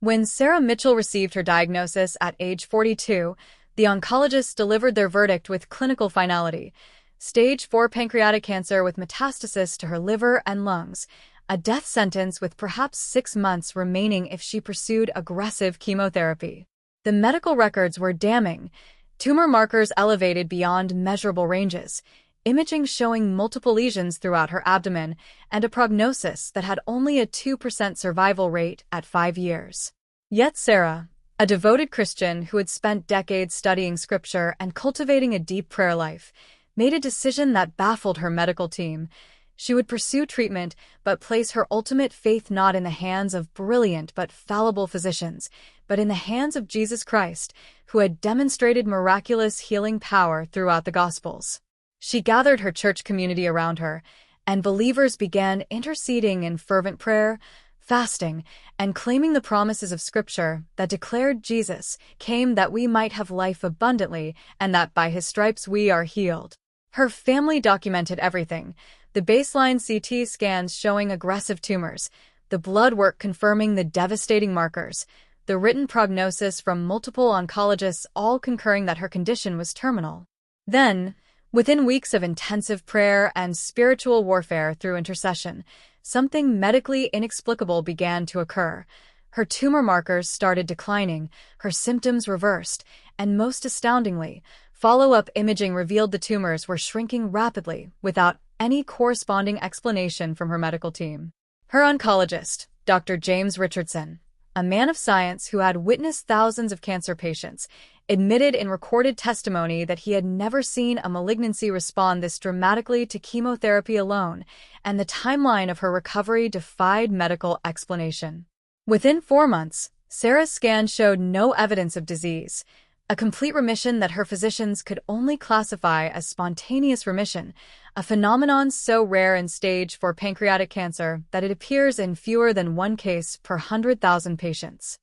When Sarah Mitchell received her diagnosis at age 42, the oncologists delivered their verdict with clinical finality. Stage 4 pancreatic cancer with metastasis to her liver and lungs, a death sentence with perhaps 6 months remaining if she pursued aggressive chemotherapy. The medical records were damning. Tumor markers elevated beyond measurable ranges, imaging showing multiple lesions throughout her abdomen, and a prognosis that had only a 2% survival rate at 5 years. Yet Sarah, a devoted Christian who had spent decades studying scripture and cultivating a deep prayer life, made a decision that baffled her medical team. She would pursue treatment, but place her ultimate faith not in the hands of brilliant but fallible physicians, but in the hands of Jesus Christ, who had demonstrated miraculous healing power throughout the Gospels. She gathered her church community around her, and believers began interceding in fervent prayer, fasting, and claiming the promises of Scripture that declared Jesus came that we might have life abundantly and that by his stripes we are healed. Her family documented everything: the baseline CT scans showing aggressive tumors, the blood work confirming the devastating markers, the written prognosis from multiple oncologists all concurring that her condition was terminal. Then, within weeks of intensive prayer and spiritual warfare through intercession, something medically inexplicable began to occur. Her tumor markers started declining, her symptoms reversed, and most astoundingly, follow-up imaging revealed the tumors were shrinking rapidly without any corresponding explanation from her medical team. Her oncologist, Dr. James Richardson, a man of science who had witnessed thousands of cancer patients, admitted in recorded testimony that he had never seen a malignancy respond this dramatically to chemotherapy alone, and the timeline of her recovery defied medical explanation. Within 4 months, Sarah's scan showed no evidence of disease, a complete remission that her physicians could only classify as spontaneous remission, a phenomenon so rare in stage 4 pancreatic cancer that it appears in fewer than 1 case per 100,000 patients.